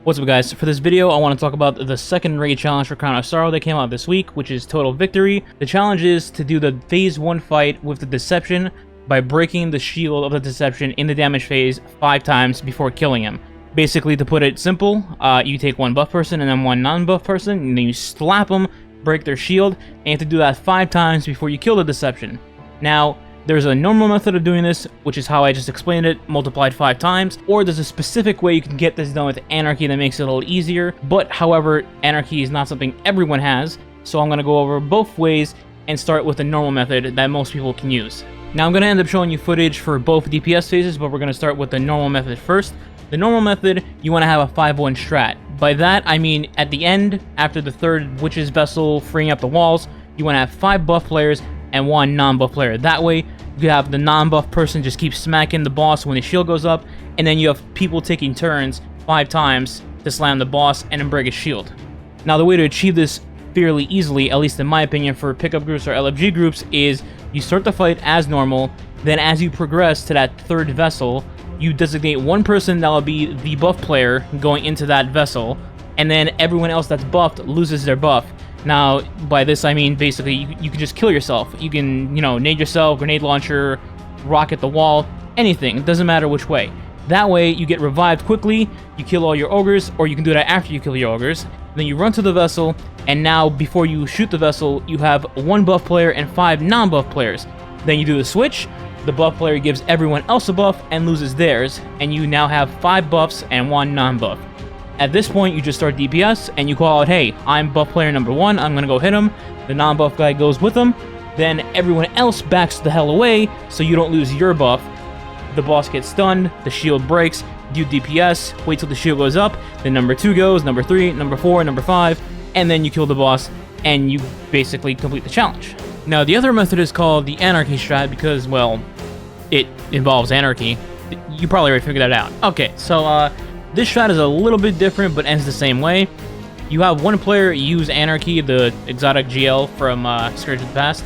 What's up guys, for this video I want to talk about the second raid challenge for Crown of Sorrow that came out this week, which is Total Victory. The challenge is to do the phase 1 fight with the Deception by breaking the shield of the Deception in the damage phase 5 times before killing him. Basically, to put it simple, you take one buff person and then one non-buff person, and then you slap them, break their shield, and you have to do that 5 times before you kill the Deception. Now, there's a normal method of doing this, which is how I just explained it, multiplied 5 times, or there's a specific way you can get this done with Anarchy that makes it a little easier, but however, Anarchy is not something everyone has, so I'm going to go over both ways and start with the normal method that most people can use. Now I'm going to end up showing you footage for both DPS phases, but we're going to start with the normal method first. The normal method, you want to have a 5-1 strat. By that, I mean at the end, after the third Witch's Vessel freeing up the walls, you want to have 5 buff players and 1 non-buff player. That way, you have the non-buff person just keep smacking the boss when the shield goes up, and then you have people taking turns 5 times to slam the boss and then break his shield. Now, the way to achieve this fairly easily, at least in my opinion, for pickup groups or LFG groups, is you start the fight as normal, then as you progress to that third vessel, you designate one person that will be the buff player going into that vessel, and then everyone else that's buffed loses their buff. Now, by this I mean basically you can just kill yourself. You can, nade yourself, grenade launcher, rocket the wall, anything. It doesn't matter which way. That way you get revived quickly, you kill all your ogres, or you can do that after you kill your ogres. Then you run to the vessel, and now before you shoot the vessel, you have 1 buff player and 5 non-buff players. Then you do the switch, the buff player gives everyone else a buff and loses theirs, and you now have 5 buffs and 1 non-buff. At this point, you just start DPS, and you call out, hey, I'm buff player number 1, I'm gonna go hit him. The non-buff guy goes with him. Then everyone else backs the hell away, so you don't lose your buff. The boss gets stunned, the shield breaks, do DPS, wait till the shield goes up, then number 2 goes, number 3, number 4, number 5, and then you kill the boss, and you basically complete the challenge. Now, the other method is called the Anarchy strat because, well, it involves Anarchy. You probably already figured that out. Okay, so, this strat is a little bit different, but ends the same way. You have one player use Anarchy, the exotic GL from Scourge of the Past.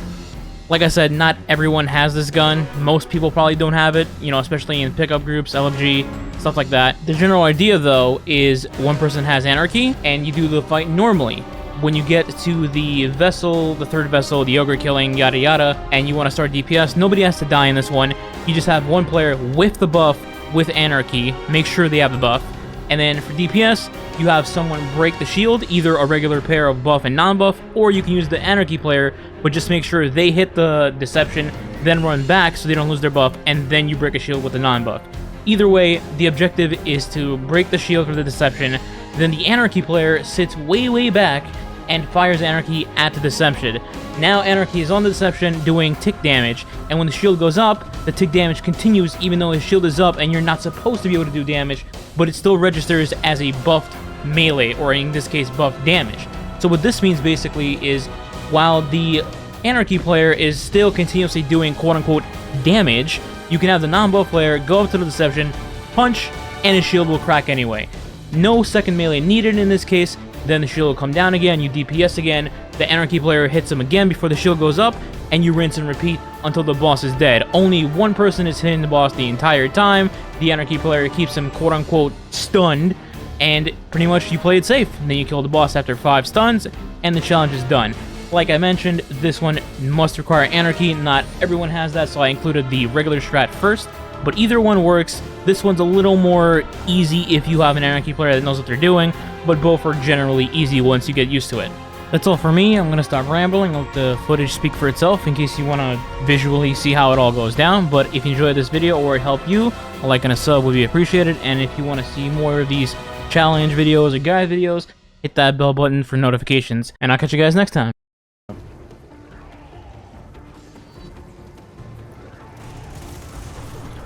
Like I said, not everyone has this gun. Most people probably don't have it, especially in pickup groups, LFG, stuff like that. The general idea, though, is one person has Anarchy, and you do the fight normally. When you get to the vessel, the third vessel, the ogre killing, yada yada, and you want to start DPS, nobody has to die in this one. You just have one player with the buff, with Anarchy, make sure they have the buff. And then for DPS, you have someone break the shield, either a regular pair of buff and non-buff, or you can use the Anarchy player, but just make sure they hit the Deception, then run back so they don't lose their buff, and then you break a shield with the non-buff. Either way, the objective is to break the shield for the Deception, then the Anarchy player sits way back and fires Anarchy at the Deception. Now Anarchy is on the Deception doing tick damage, and when the shield goes up, the tick damage continues even though his shield is up and you're not supposed to be able to do damage, but it still registers as a buffed melee, or in this case, buffed damage. So what this means basically is, while the Anarchy player is still continuously doing quote-unquote damage, you can have the non-buff player go up to the Deception, punch, and his shield will crack anyway. No second melee needed in this case. Then the shield will come down again, you DPS again, the Anarchy player hits him again before the shield goes up, and you rinse and repeat until the boss is dead. Only one person is hitting the boss the entire time. The Anarchy player keeps him quote-unquote stunned, and pretty much you play it safe. And then you kill the boss after 5 stuns, and the challenge is done. Like I mentioned, this one must require Anarchy. Not everyone has that, so I included the regular strat first. But either one works. This one's a little more easy if you have an Anarchy player that knows what they're doing, but both are generally easy once you get used to it. That's all for me. I'm going to stop rambling, let the footage speak for itself in case you want to visually see how it all goes down. But if you enjoyed this video or it helped you, a like and a sub would be appreciated. And if you want to see more of these challenge videos or guide videos, hit that bell button for notifications. And I'll catch you guys next time.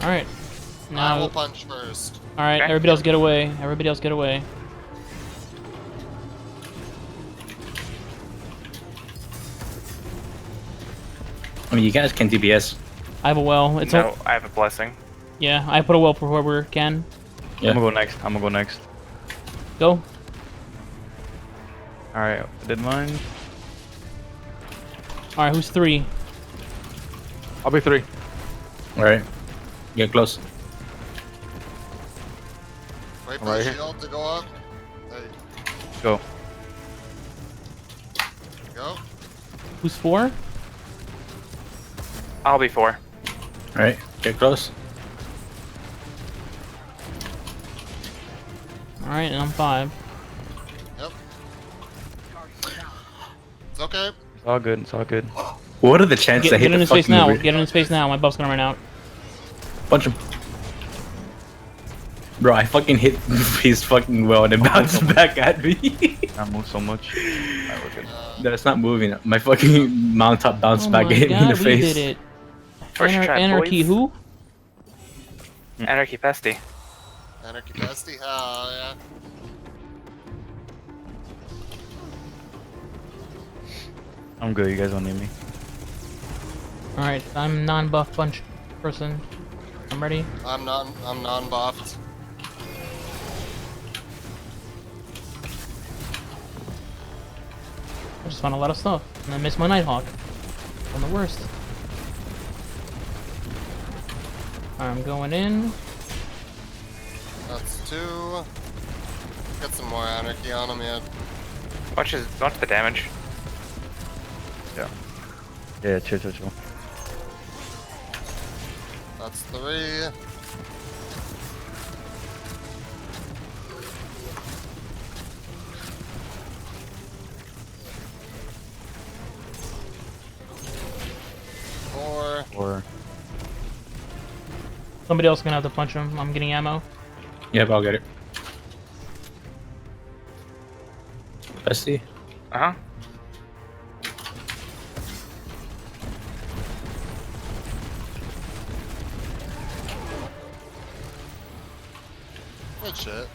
Alright. Now I will punch first. Alright, Okay. everybody else get away. Everybody else get away. I mean, you guys can DPS. I have a well. It's No, I have a blessing. yeah, I put a well for whoever can. Yeah. I'm gonna go next. I'm gonna go next. Go. Alright, I did mine. Alright, who's 3? I'll be 3. Alright. Get close. Wait for Right the here. shield to go up. Go. Go. Who's 4? I'll be 4. Alright, get close. Alright, and I'm 5. Yep. It's okay. It's all good. It's all good. What are the chances I Get hit in the space fucking now. mover? Get in space now. My buff's gonna run out. Punch him. Bro, I fucking hit his fucking well and it bounced back at me. I move so much. Alright, we're good. No, it's not moving. My fucking mount top bounced Oh back my and hit me in the god, we face. did it. First try, Anarchy boys. who? Anarchy Pesty. Anarchy Pesty, hell yeah. I'm good. You guys don't need me. Alright, I'm non-buff bunch person. I'm ready. I'm non-buffed. I just found a lot of stuff. And I missed my Nighthawk. I'm the worst. I'm going in. That's 2. Get some more anarchy on him yet. Watch the damage. Yeah. Yeah, chill. That's 3. Or Somebody else is gonna have to punch him. I'm getting ammo. Yep, I'll get it. Bestie. uh-huh. Good shit.